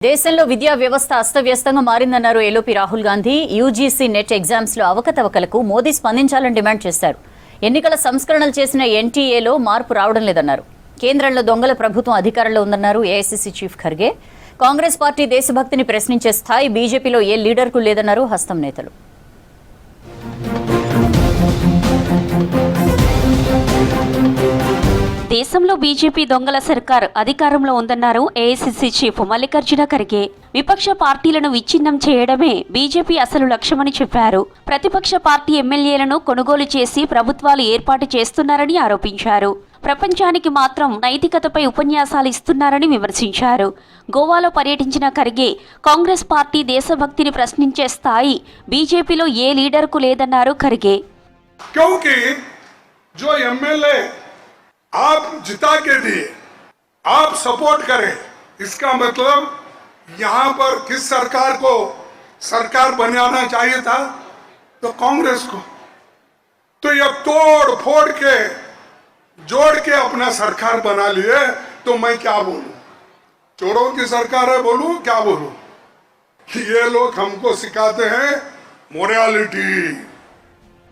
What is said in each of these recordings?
దేశంలో విద్యా వ్యవస్థ అస్తవ్యస్తంగా మారిందన్నారు LOP Rahul Gandhi. UGC NET exams లో అవకతవకలకు మోదీ స్పందించాలని డిమాండ్ చేశారు. ఎన్నికల సంస్కరణలు చేసిన ఎన్టీఏలో మార్పు రావడం లేదన్నారు. కేంద్రంలో దొంగల ప్రభుత్వం అధికారంలో ఉందన్నారు AICC chief Kharge. Congress party దేశభక్తిని ప్రశ్నించే స్థాయి బీజేపీలో ఏ లీడర్కు లేదన్నారు హస్తం నేతలు. దేశంలో బీజేపీ దొంగల సర్కార్ అధికారంలో ఉందన్నారు ఏఐసీసీ చీఫ్ మల్లికార్జున ఖర్గే. విపక్ష పార్టీలను విచ్ఛిన్నం చేయడమే బీజేపీ అసలు లక్ష్యమని చెప్పారు. ప్రతిపక్ష పార్టీ ఎమ్మెల్యేలను కొనుగోలు చేసి ప్రభుత్వాలు ఏర్పాటు చేస్తున్నారని ఆరోపించారు. ప్రపంచానికి మాత్రం నైతికతపై ఉపన్యాసాలు ఇస్తున్నారని విమర్శించారు. గోవాలో పర్యటించిన ఖర్గే కాంగ్రెస్ పార్టీ దేశభక్తిని ప్రశ్నించే స్థాయి బీజేపీలో ఏ లీడర్కు లేదన్నారు ఖర్గే. आप जिता के दिए, आप सपोर्ट करें, इसका मतलब यहाँ पर किस सरकार को सरकार बनाना चाहिए था? तो कांग्रेस को। तो ये तोड़ फोड़ के जोड़ के अपना सरकार बना लिए, तो मैं क्या बोलूं? चोरों की सरकार है बोलूं, क्या बोलूं? ये लोग हमको सिखाते हैं मोरालिटी.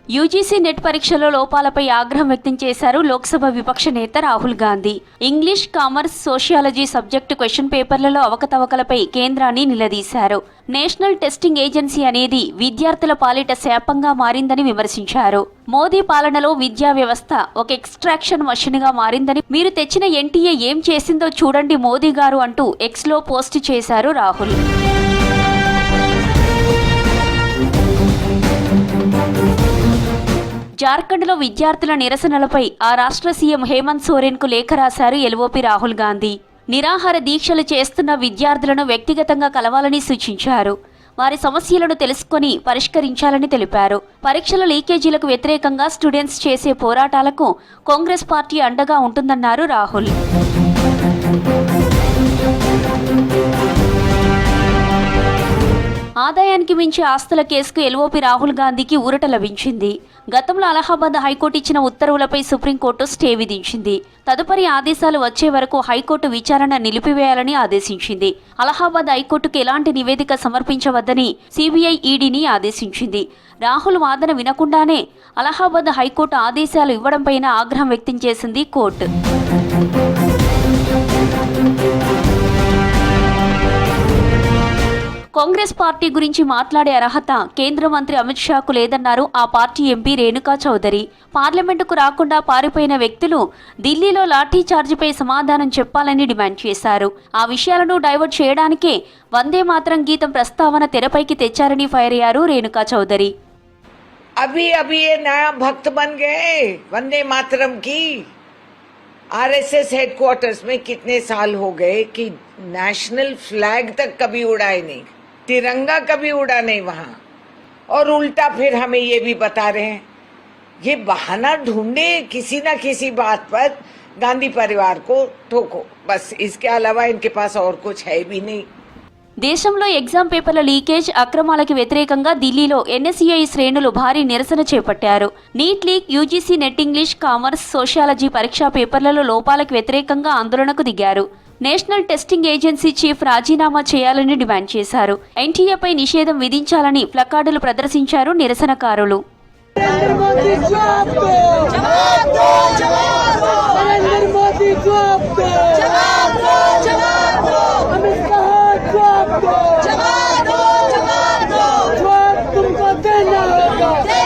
యూజీసీ నెట్ పరీక్షలో లోపాలపై ఆగ్రహం వ్యక్తం చేశారు లోక్సభ విపక్ష నేత Rahul Gandhi. English, commerce, sociology subject question పేపర్లలో అవకతవకలపై కేంద్రాన్ని నిలదీశారు. నేషనల్ టెస్టింగ్ ఏజెన్సీ అనేది విద్యార్థుల పాలిట శాపంగా మారిందని విమర్శించారు. మోదీ పాలనలో విద్యా వ్యవస్థ ఒక ఎక్స్ట్రాక్షన్ మషిన్గా మారిందని, మీరు తెచ్చిన ఎన్టీఏ ఏం చేసిందో చూడండి మోదీ గారు అంటూ ఎక్స్లో పోస్ట్ చేశారు రాహుల్. జార్ఖండ్లో విద్యార్థుల నిరసనలపై ఆ రాష్ట్ర సీఎం హేమంత్ సోరెన్కు లేఖ రాశారు ఎల్ఓపి రాహుల్ గాంధీ. నిరాహార దీక్షలు చేస్తున్న విద్యార్థులను వ్యక్తిగతంగా కలవాలని సూచించారు. వారి సమస్యలను తెలుసుకొని పరిష్కరించాలని తెలిపారు. పరీక్షల లీకేజీలకు వ్యతిరేకంగా స్టూడెంట్స్ చేసే పోరాటాలకు కాంగ్రెస్ పార్టీ అండగా ఉంటుందన్నారు రాహుల్. ఆదాయానికి మించి ఆస్తుల కేసుకు ఎల్ఓపి రాహుల్ గాంధీకి ఊరట లభించింది. గతంలో అలహాబాద్ హైకోర్టు ఇచ్చిన ఉత్తర్వులపై సుప్రీంకోర్టు స్టే విధించింది. తదుపరి ఆదేశాలు వచ్చే వరకు హైకోర్టు విచారణ నిలిపివేయాలని ఆదేశించింది. అలహాబాద్ హైకోర్టుకు ఎలాంటి నివేదిక సమర్పించవద్దని సిబిఐ ఈడీని ఆదేశించింది. రాహుల్ వాదన వినకుండానే అలహాబాద్ హైకోర్టు ఆదేశాలు ఇవ్వడంపైన ఆగ్రహం వ్యక్తం చేసింది కోర్టు. కాంగ్రెస్ పార్టీ గురించి మాట్లాడే అర్హత కేంద్ర మంత్రి అమిత్ షాకు లేదన్నారు ఆ పార్టీ ఎంపీ రేణుకా చౌదరి. పార్లమెంటుకు రాకుండా పారిపోయిన వ్యక్తులు ఢిల్లీలో లాఠీ చార్జిపై సమాధానం చెప్పాలని డిమాండ్ చేశారు. ఆ విషయాలను డైవర్ట్ చేయడానికే వందే మాతరం గీతం ప్రస్తావన తెరపైకి తెచ్చారని ఫైర్ అయ్యారు రేణుకా చౌదరి. अभी ये नया भक्त बन गए वंदे मातरम की. आरएसएस हेडक्वार्टर्स में कितने साल हो गए कि नेशनल फ्लैग तक कभी उड़ाए नहीं, तिरंगा कभी उड़ा नहीं वहां. और उल्टा फिर हमें ये भी बता रहे हैं, ये बहाना ढूंढे किसी ना किसी बात पर गांधी परिवार को ठोको, बस इसके अलावा इनके पास और कुछ है भी नहीं. దేశంలో ఎగ్జామ్ పేపర్ల లీకేజ్ అక్రమాలకు వ్యతిరేకంగా ఢిల్లీలో ఎన్ఎస్యుఐ శ్రేణులు భారీ నిరసన చేపట్టారు. NEET leak, UGC NET English, commerce, sociology పరీక్షా పేపర్లలో లోపాలకు వ్యతిరేకంగా ఆందోళనకు దిగారు. నేషనల్ టెస్టింగ్ ఏజెన్సీ చీఫ్ రాజీనామా చేయాలని డిమాండ్ చేశారు. ఎన్టీఏపై నిషేధం విధించాలని ప్లకార్డులు ప్రదర్శించారు నిరసనకారులు. जवाब दो, तुमको देना होगा.